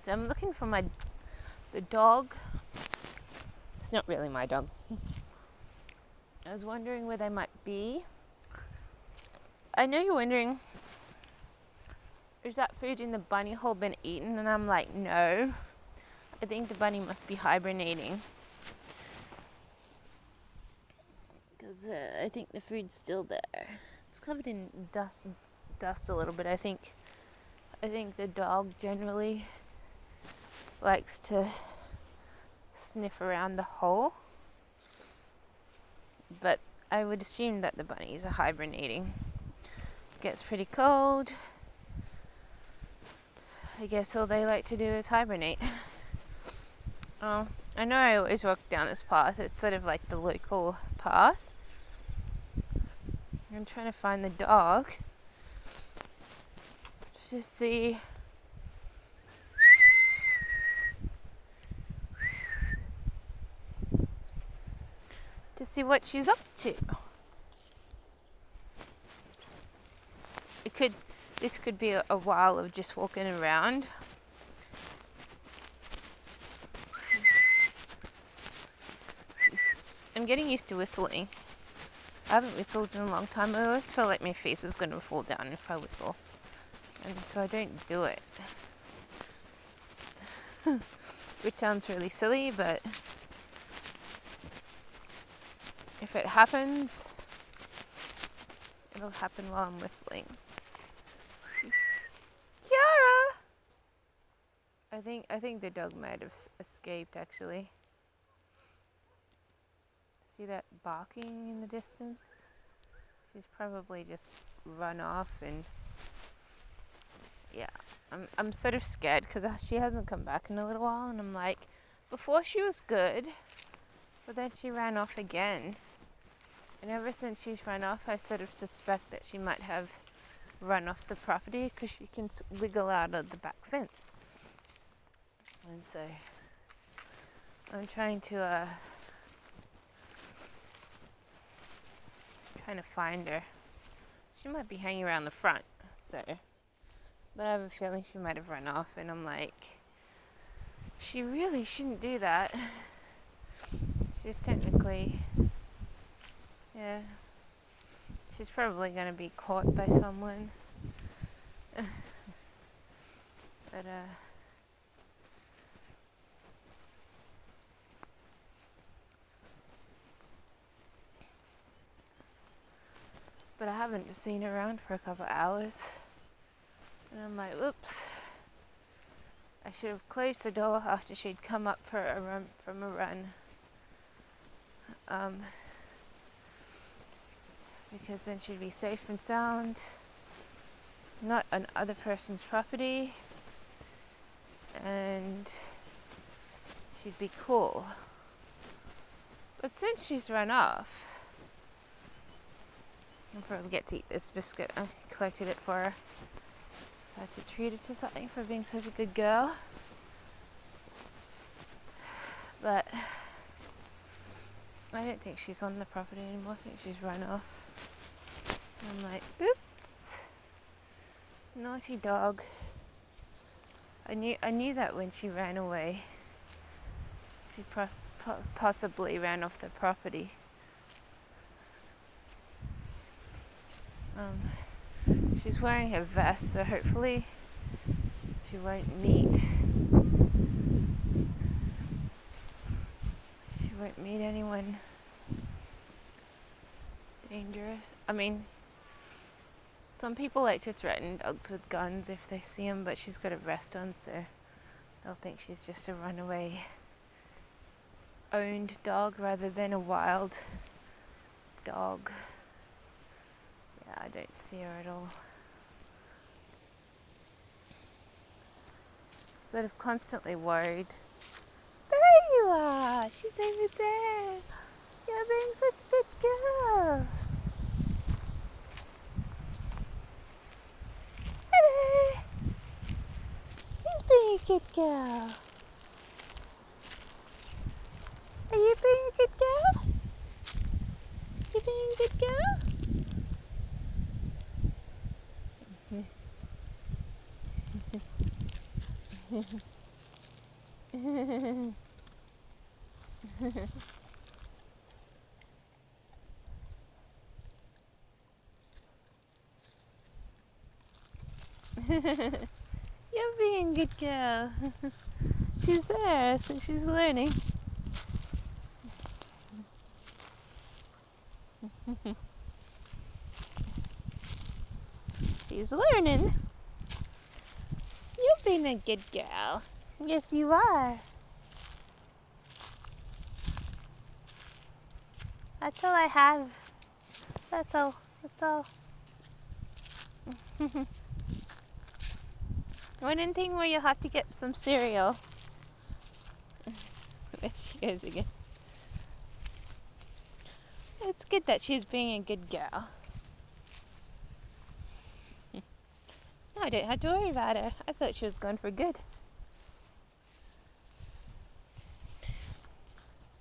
So I'm looking for the dog. It's not really my dog. I was wondering where they might be. I know you're wondering, is that food in the bunny hole been eaten? And I'm like, no. I think the bunny must be hibernating. Because I think the food's still there. It's covered in dust a little bit. I think the dog generally likes to sniff around the hole. But I would assume that the bunnies are hibernating. It gets pretty cold. I guess all they like to do is hibernate. I know I always walk down this path. It's sort of like the local path. I'm trying to find the dog to see what she's up to. This could be a while of just walking around. I'm getting used to whistling. I haven't whistled in a long time. I always feel like my face is going to fall down if I whistle. And so I don't do it. Which sounds really silly, but if it happens, it'll happen while I'm whistling. Kiara! I think the dog might have escaped, actually. See that barking in the distance? She's probably just run off, and yeah, I'm sort of scared because she hasn't come back in a little while, and I'm like, before she was good, but then she ran off again. And ever since she's run off, I sort of suspect that she might have run off the property because she can wiggle out of the back fence. And so I'm trying to find her. She might be hanging around the front, so, but I have a feeling she might have run off, and I'm like, she really shouldn't do that. She's technically, yeah, she's probably going to be caught by someone. But I haven't seen her around for a couple of hours. And I'm like, oops. I should have closed the door after she'd come up for a run from a run. Because then she'd be safe and sound. Not on other person's property. And she'd be cool. But since she's run off, I'll probably get to eat this biscuit. I collected it for her, so I could treat her to something for being such a good girl. But I don't think she's on the property anymore. I think she's run off. And I'm like, oops, naughty dog. I knew that when she ran away, she possibly ran off the property. She's wearing her vest, so hopefully she won't meet anyone dangerous. I mean, some people like to threaten dogs with guns if they see them, but she's got a vest on, so they'll think she's just a runaway owned dog rather than a wild dog. Yeah, I don't see her at all. Sort of constantly worried. There you are! She's over there! You're being such a good girl! Hello! Who's being a good girl? Are you being a good girl? You being a good girl? You're being a good girl. She's there, so she's learning. She's learning. You've been a good girl. Yes, you are. That's all I have. That's all. That's all. One thing where you'll have to get some cereal. There she goes again. It's good that she's being a good girl. No, I don't have to worry about her. I thought she was gone for good.